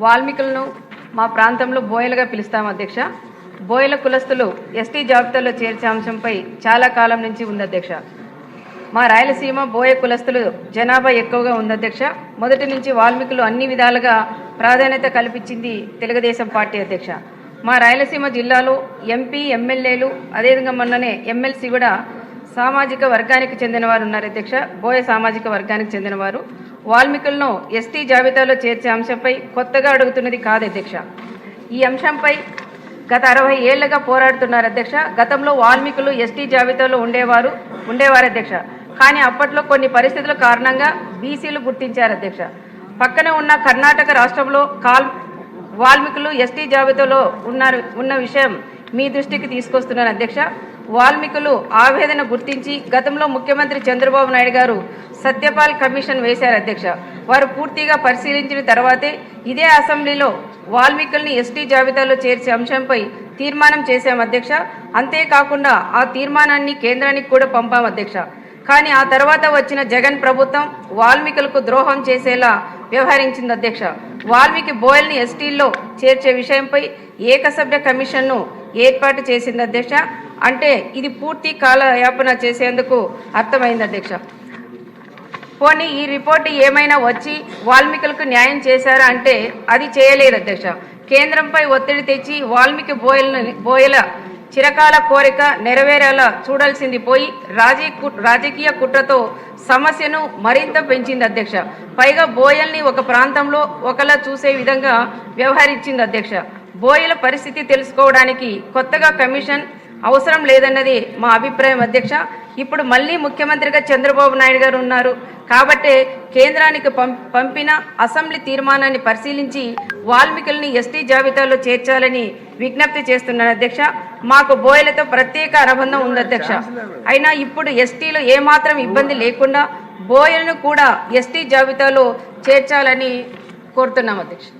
వాల్మీకులను మా ప్రాంతంలో బోయలుగా పిలుస్తాం అధ్యక్ష. బోయల కులస్తులు ఎస్టీ జాబితాలో చేర్చే అంశంపై చాలా కాలం నుంచి ఉంది అధ్యక్ష. మా రాయలసీమ బోయ కులస్తులు జనాభా ఎక్కువగా ఉంది అధ్యక్ష. మొదటి నుంచి వాల్మీకులు అన్ని విధాలుగా ప్రాధాన్యత కల్పించింది తెలుగుదేశం పార్టీ అధ్యక్ష. మా రాయలసీమ జిల్లాలో ఎంపీ ఎమ్మెల్యేలు అదేవిధంగా మొన్ననే ఎమ్మెల్సీ కూడా సామాజిక వర్గానికి చెందినవారు ఉన్నారు అధ్యక్ష. బోయ సామాజిక వర్గానికి చెందినవారు. వాల్మీకులను ఎస్టీ జాబితాలో చేర్చే అంశంపై కొత్తగా అడుగుతున్నది కాదు అధ్యక్ష. ఈ అంశంపై గత 60 ఏళ్లుగా పోరాడుతున్నారు అధ్యక్ష. గతంలో వాల్మీకులు ఎస్టీ జాబితాలో ఉండేవారు అధ్యక్ష. కానీ అప్పట్లో కొన్ని పరిస్థితుల కారణంగా బీసీలు గుర్తించారు అధ్యక్ష. పక్కనే ఉన్న కర్ణాటక రాష్ట్రంలో వాల్మీకులు ఎస్టీ జాబితాలో ఉన్న విషయం మీ దృష్టికి తీసుకొస్తున్నాను అధ్యక్ష. వాల్మీకులు ఆవేదన గుర్తించి గతంలో ముఖ్యమంత్రి చంద్రబాబు నాయుడు గారు సత్యపాల్ కమిషన్ వేశారు అధ్యక్ష. వారు పూర్తిగా పరిశీలించిన తర్వాతే ఇదే అసెంబ్లీలో వాల్మీకుల్ని ఎస్టీ జాబితాలో చేర్చే అంశంపై తీర్మానం చేశాం అధ్యక్ష. అంతేకాకుండా ఆ తీర్మానాన్ని కేంద్రానికి కూడా పంపాం అధ్యక్ష. కానీ ఆ తర్వాత వచ్చిన జగన్ ప్రభుత్వం వాల్మీకులకు ద్రోహం చేసేలా వ్యవహరించింది అధ్యక్ష. వాల్మీకి బోయల్ని ఎస్టీల్లో చేర్చే విషయంపై ఏకసభ్య కమిషన్ను ఏర్పాటు చేసింది అధ్యక్ష. అంటే ఇది పూర్తి కాలయాపన చేసేందుకు అర్థమైంది అధ్యక్ష. పోనీ ఈ రిపోర్టు ఏమైనా వచ్చి వాల్మీకులకు న్యాయం చేశారా అంటే అది చేయలేదు అధ్యక్ష. కేంద్రంపై ఒత్తిడి తెచ్చి వాల్మీకి బోయల చిరకాల కోరిక నెరవేరేలా చూడాల్సింది పోయి రాజకీయ కుట్రతో సమస్యను మరింత పెంచింది అధ్యక్ష. పైగా బోయల్ని ఒక ప్రాంతంలో ఒకలా చూసే విధంగా వ్యవహరించింది అధ్యక్ష. బోయల పరిస్థితి తెలుసుకోవడానికి కొత్తగా కమిషన్ అవసరం లేదన్నది మా అభిప్రాయం అధ్యక్ష. ఇప్పుడు మళ్ళీ ముఖ్యమంత్రిగా చంద్రబాబు నాయుడు గారు ఉన్నారు కాబట్టి కేంద్రానికి పంపిన అసెంబ్లీ తీర్మానాన్ని పరిశీలించి వాల్మీకుల్ని ఎస్టీ జాబితాలో చేర్చాలని విజ్ఞప్తి చేస్తున్నాను అధ్యక్ష. మాకు బోయలతో ప్రత్యేక అనుబంధం ఉంది అధ్యక్ష. అయినా ఇప్పుడు ఎస్టీలో ఏమాత్రం ఇబ్బంది లేకుండా బోయలను కూడా ఎస్టీ జాబితాలో చేర్చాలని కోరుతున్నాం అధ్యక్ష.